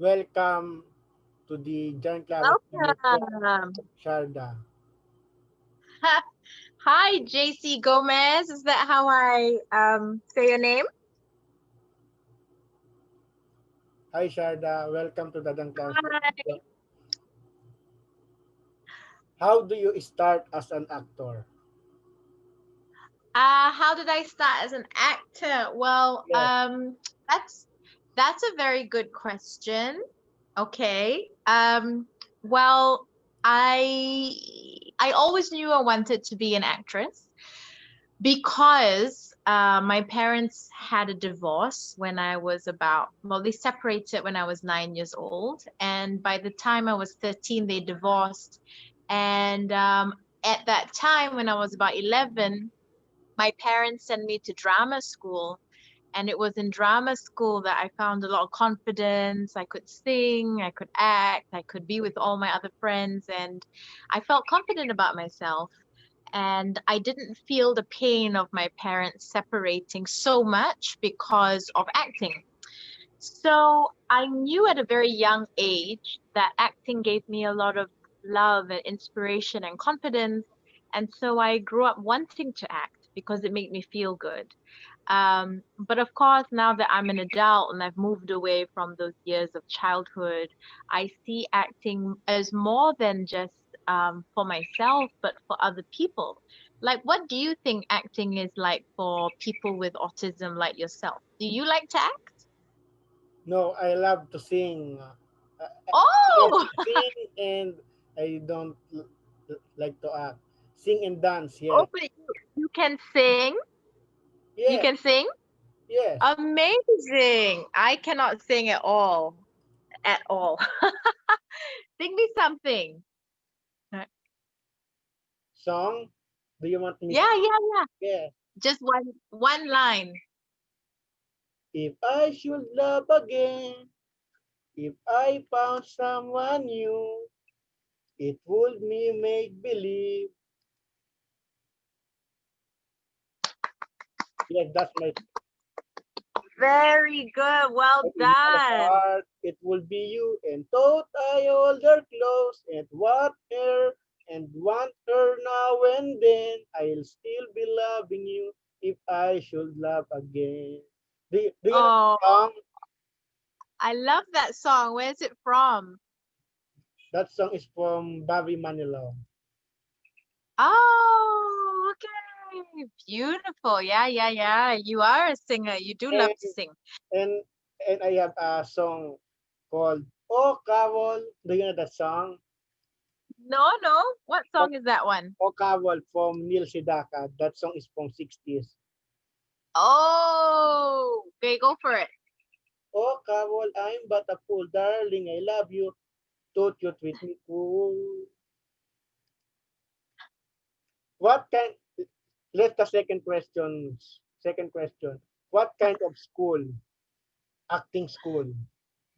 Welcome to the John Clarence Welcome. Sharda. Hi, JC Gomez. Is that how I say your name? Hi Sharda, welcome to the John Clarence. Hi. How do you start as an actor? How did I start as an actor? Well, Yes. that's that's a very good question. Okay. Well, I I always knew I wanted to be an actress because my parents had a divorce when I was well, they separated when I was 9 years old. And by the time I was 13, they divorced. And at that time, when I was about 11, my parents sent me to drama school. And it was in drama school that I found a lot of confidence. I could sing, I could act, I could be with all my other friends, and I felt confident about myself. And I didn't feel the pain of my parents separating so much because of acting. So I knew at a very young age that acting gave me a lot of love and inspiration and confidence. And so I grew up wanting to act because it made me feel good. But of course, now that I'm an adult and I've moved away from those years of childhood, I see acting as more than just for myself, but for other people. Like, what do you think acting is like for people with autism like yourself? Do you like to act? No, I love to sing. I love Oh, to sing and I don't like to act. Sing and dance, oh, yes. but you can sing. You Yes, can sing? yes. Amazing. I cannot sing at all. At all. Sing me something. Song? Do you want me to? Yeah, yeah, yeah. Yes. Just one line. If I should love again, if I found someone new, it would me make believe. Yes, that's my. Very good. Well But in my done. heart, it will be you, and thought I hold her close, and what her, and want her now and then. I'll still be loving you if I should love again. Do you know the Oh, song? I love that song. Where's it from? That song is from Bobby Manilow. Oh, okay. Beautiful. Yeah, yeah, yeah. You are a singer. You do love And to sing. and and I have a song called "Oh Carol." Do you know that song? No, no. What Oh, song is that one? oh Carol from Neil Sedaka. That song is from 60s. Oh, okay, go for it. Oh Carol, I'm but a fool, darling. I love you. Don't you treat me cool. What kind? Let's the second question. Second question. What kind of school, acting school,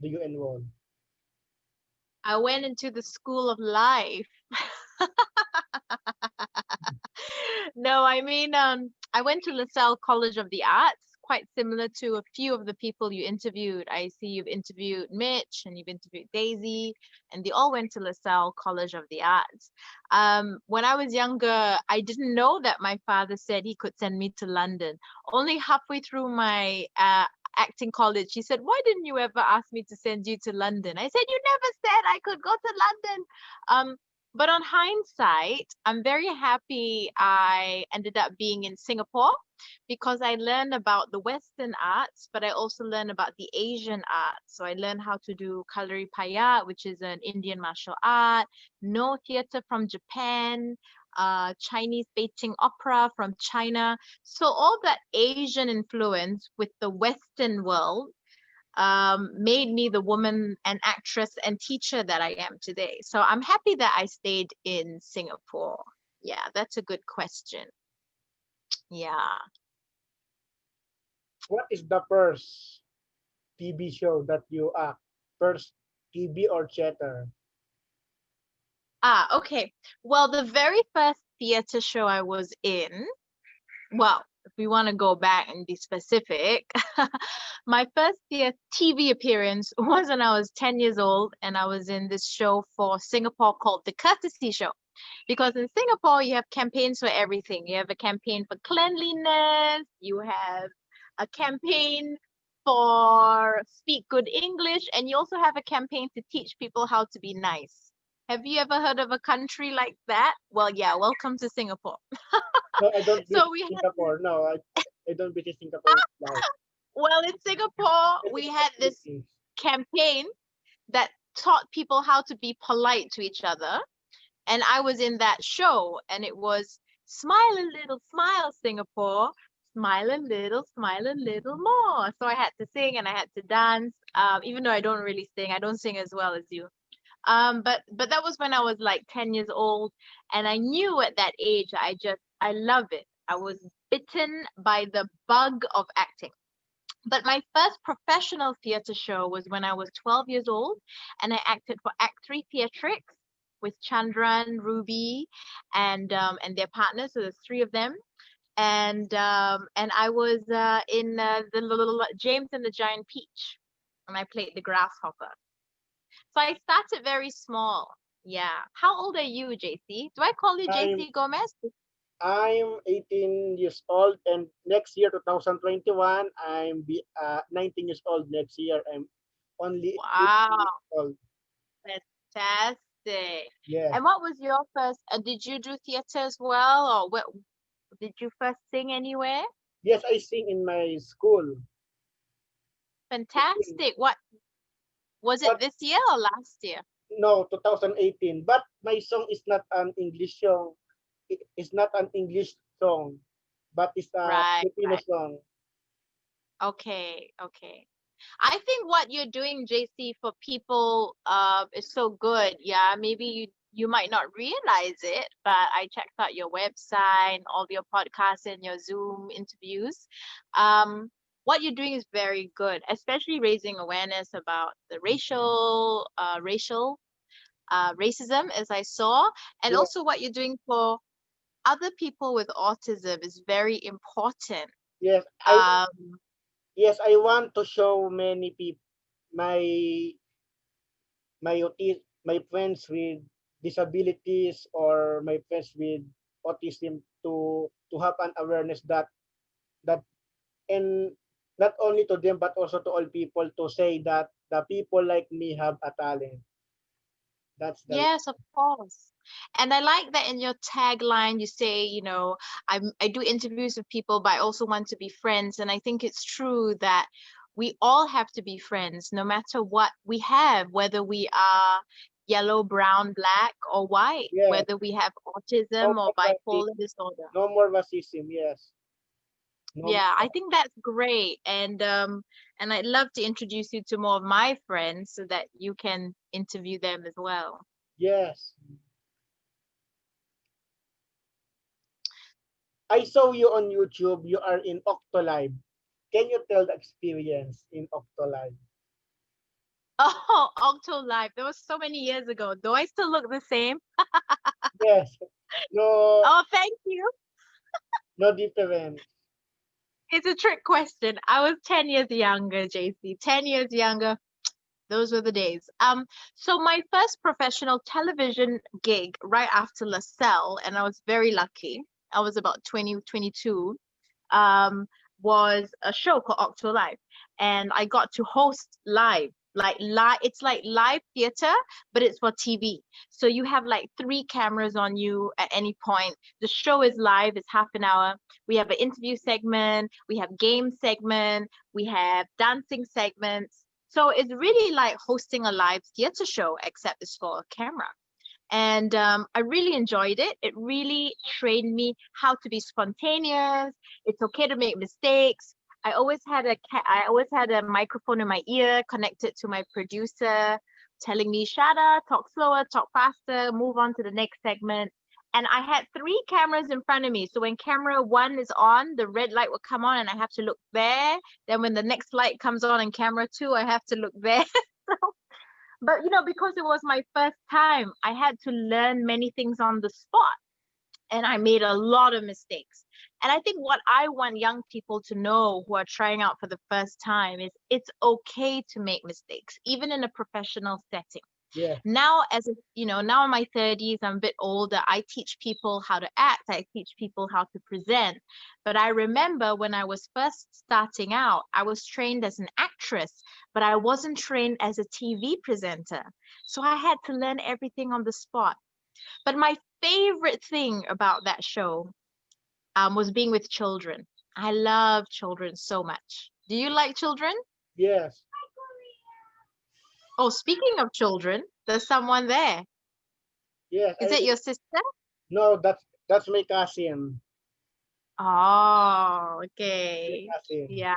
do you enroll? I went into the school of life. No, I mean, I went to LaSalle College of the Arts, quite similar to a few of the people you interviewed. I see you've interviewed Mitch and you've interviewed Daisy, and they all went to LaSalle College of the Arts. When I was younger, I didn't know that my father said he could send me to London. Only halfway through my acting college, he said, "Why didn't you ever ask me to send you to London?" I said, "You never said I could go to London." But on hindsight, I'm very happy I ended up being in Singapore because I learned about the Western arts, but I also learned about the Asian arts. So I learned how to do Kalari Payat, which is an Indian martial art, no theater from Japan, Chinese Beijing opera from China. So all that Asian influence with the Western world made me the woman and actress and teacher that I am today. So I'm happy that I stayed in Singapore. Yeah, that's a good question. Yeah. What is the first TV show that you act? First TV or theater? Okay. Well, the very first theater show I was in, well, if we want to go back and be specific, my first TV appearance was when I was 10 years old, and I was in this show for Singapore called The Courtesy Show. Because in Singapore, you have campaigns for everything. You have a campaign for cleanliness, you have a campaign for speak good English, and you also have a campaign to teach people how to be nice. Have you ever heard of a country like that? Well, yeah, welcome to Singapore. No, I don't So visit we had Singapore. No, I don't visit Singapore in life. Well, in Singapore, I we visit had the this Philippines. campaign that taught people how to be polite to each other. And I was in that show, and it was smile a little, smile, Singapore, smile a little more. So I had to sing and I had to dance. Even though I don't really sing, I don't sing as well as you. But that was when I was like 10 years old, and I knew at that age I love it. I was bitten by the bug of acting. But my first professional theater show was when I was 12 years old, and I acted for Act 3 Theatrics with Chandran, Ruby, and their partners. So there's three of them. And I was in the little James and the Giant Peach, and I played the grasshopper. So I started very small. Yeah. How old are you, JC? Do I call you I'm JC Gomez? I'm 18 years old, and next year, 2021, 19 years old. Next year, I'm only 18 Wow. years old. Fantastic. Yes, And what was your first? Did you do theater as well, or what? Did you first sing anywhere? yes, I sing in my school. I sing, Fantastic. What was it but this year or last year? no, 2018. But my song is not an English song. It's not an English song, but it's a Right, Filipino right. song. Okay, okay. I think what you're doing, JC, for people is so good. Yeah, maybe you might not realize it, but I checked out your website and all your podcasts and your Zoom interviews. What you're doing is very good, especially raising awareness about the racism, as I saw, and Yeah, also what you're doing for other people with autism is very important. yes, Um, I want to show many people my my friends with disabilities or my friends with autism to have an awareness that and not only to them but also to all people, to say that the people like me have a talent. That's the Yes, of course. And I like that in your tagline you say, I do interviews with people, but I also want to be friends. And I think it's true that we all have to be friends, no matter what we have, whether we are yellow, brown, black, or white, yes. whether we have No autism or more bipolar racism. disorder. No more racism. Yes. No Yeah, I more. think that's great. And I'd love to introduce you to more of my friends so that you can interview them as well. Yes. I saw you on YouTube. You are in Octolife. Can you tell the experience in Octolife? Oh, Octolife. That was so many years ago. Do I still look the same? Yes. No, Oh, thank you. no difference. It's a trick question. I was 10 years younger, JC. 10 years younger. Those were the days. So my first professional television gig right after LaSalle, and I was very lucky. I was about 20, 22. um, was a show called Octolife, and I got to host live. Like live, it's like live theater, but it's for TV. So you have like three cameras on you at any point. The show is live; it's half an hour. We have an interview segment, we have game segment, we have dancing segments. So it's really like hosting a live theater show, except it's for a camera. And I really enjoyed it. It really trained me how to be spontaneous. It's okay to make mistakes. I always had a microphone in my ear connected to my producer, telling me, "Shada, talk slower, talk faster, move on to the next segment." And I had three cameras in front of me. So when camera one is on, the red light will come on and I have to look there. Then when the next light comes on in camera two, I have to look there. But because it was my first time, I had to learn many things on the spot, and I made a lot of mistakes. And I think what I want young people to know who are trying out for the first time is it's okay to make mistakes, even in a professional setting. Yeah. Now, now in my 30s, I'm a bit older. I teach people how to act, I teach people how to present. But I remember when I was first starting out, I was trained as an actress, but I wasn't trained as a TV presenter. So I had to learn everything on the spot. But my favorite thing about that show was being with children. I love children so much. Do you like children? Yes. Oh, speaking of children, there's someone there. Yes. Is it your sister? No, that's my cousin. Oh, My okay. cousin. Yeah,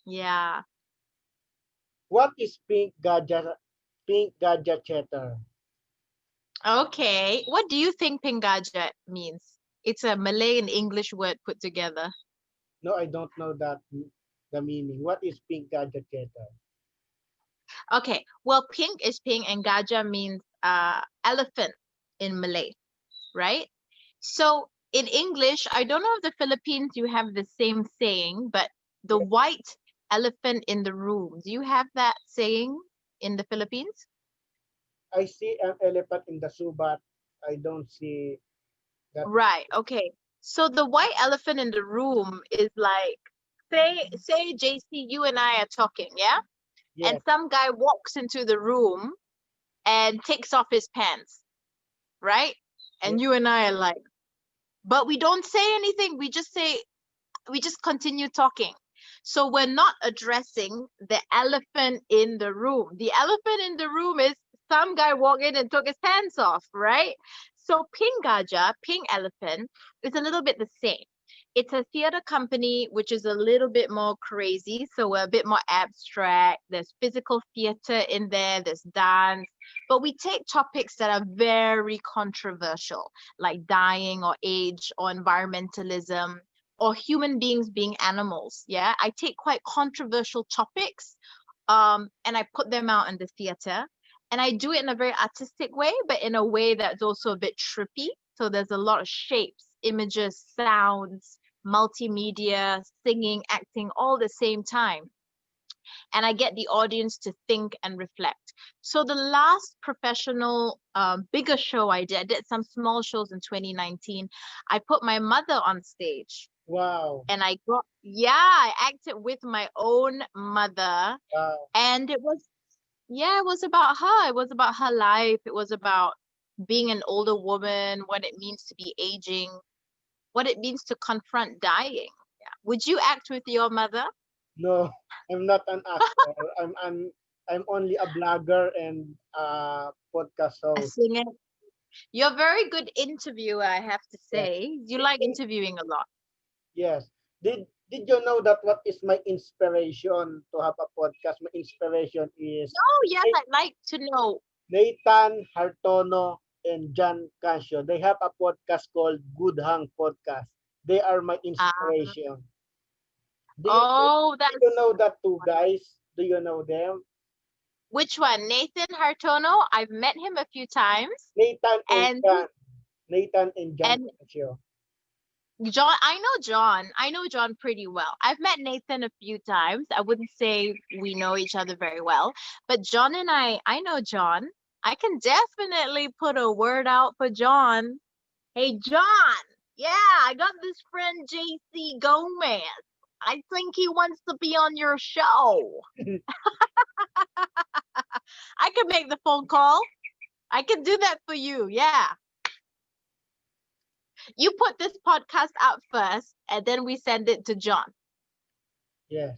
yeah. What is Pink Gajah Theatre? Okay. What do you think Pingaja means? It's a Malay and English word put together. No, I don't know the meaning. What is Pink Gajah Theatre? Okay. Well, pink is pink and Gaja means elephant in Malay, right? So in English, I don't know if the Philippines you have the same saying, but the Yeah, white elephant in the room. Do you have that saying in the Philippines? I see an elephant in the zoo, but I don't see that. Right. Okay. So the white elephant in the room is like, say, JC, you and I are talking, yeah? And Yes, some guy walks into the room and takes off his pants, right? yes, And you and I are like, but we don't say anything. We just continue talking. So we're not addressing the elephant in the room. The elephant in the room is some guy walked in and took his pants off, right? So Pink Gajah, Pink Elephant, is a little bit the same. It's a theater company which is a little bit more crazy, so we're a bit more abstract. There's physical theater in there, there's dance, but we take topics that are very controversial, like dying or age or environmentalism or human beings being animals. Yeah, I take quite controversial topics, and I put them out in the theater, and I do it in a very artistic way, but in a way that's also a bit trippy. So there's a lot of shapes, images, sounds, multimedia, singing, acting, all the same time, and I get the audience to think and reflect. So the last professional bigger show I did some small shows in 2019. I put my mother on stage, wow, and I acted with my own mother, wow. and it was about her. It was about her life. It was about being an older woman, what it means to be aging, what it means to confront dying. Yeah. Would you act with your mother? No, I'm not an actor. I'm only a blogger and podcast A host. singer? You're a very good interviewer, I have to Yes. say. You Did like you- interviewing a lot. yes. Did you know that what is my inspiration to have a podcast? My inspiration is Oh, yes, I'd like to know. Nathan Hartono and John Casio. They have a podcast called Good Hang Podcast. They are my Uh, inspiration. oh, Do you that's know that two guys? Do you know them? which one? Nathan Hartono. I've met him a few times. Nathan and And John. Nathan and John and Casio. John, I know John. I know John pretty well. I've met Nathan a few times. I wouldn't say we know each other very well, but John and I know John. I can definitely put a word out for John. Hey, John. Yeah, I got this friend JC Gomez. I think he wants to be on your show. I can make the phone call. I can do that for you. Yeah. You put this podcast out first, and then we send it to John, Yes.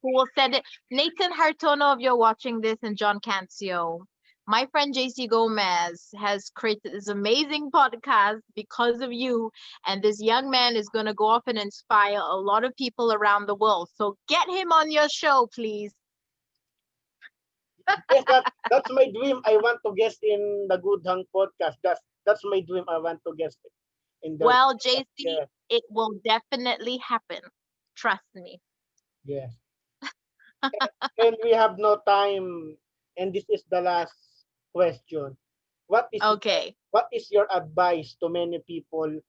who will send it. Nathan Hartono, if you're watching this, and John Cancio. My friend JC Gomez has created this amazing podcast because of you. And this young man is going to go off and inspire a lot of people around the world. So get him on your show, please. Yes, that's my dream. I want to guest in the Good Hang podcast. That's my dream. I want to guest in their Well, podcast. JC, Yeah. it will definitely happen. Trust me. Yes. And we have no time. And this is the last question. What is your Okay. what is your advice to many people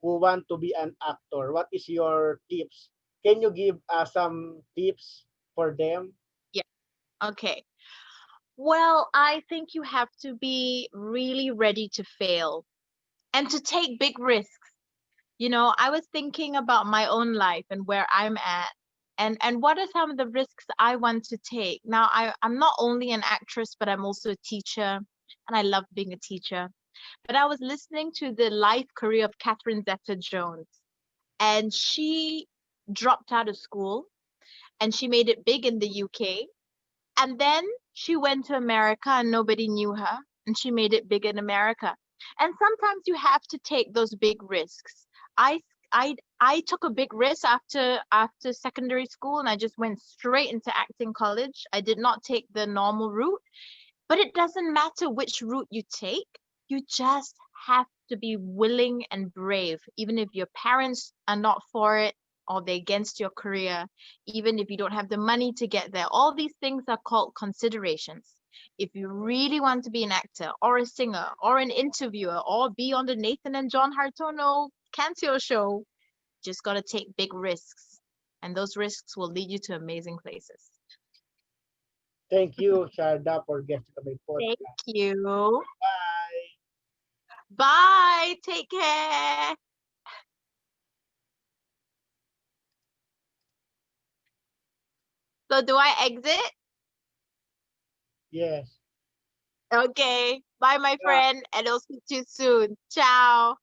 who want to be an actor? What is your tips? Can you give some tips for them? Yeah. Okay. Well, I think you have to be really ready to fail and to take big risks. I was thinking about my own life and where I'm at, and what are some of the risks I want to take. Now, I'm not only an actress, but I'm also a teacher, and I love being a teacher. But I was listening to the life career of Catherine Zeta-Jones, and she dropped out of school and she made it big in the UK. And then she went to America and nobody knew her, and she made it big in America. And sometimes you have to take those big risks. I I took a big risk after secondary school, and I just went straight into acting college. I did not take the normal route, but it doesn't matter which route you take. You just have to be willing and brave, even if your parents are not for it or they're against your career, even if you don't have the money to get there. All these things are called considerations. If you really want to be an actor or a singer or an interviewer or be on the Nathan and John Hartono Cancio show, just got to take big risks. And those risks will lead you to amazing places. Thank you, Sharda, for guesting on my Thank podcast. you. Bye. Bye. Take care. So do I exit? Yes. Okay. Bye, my Bye. friend, and I'll speak to you soon. Ciao.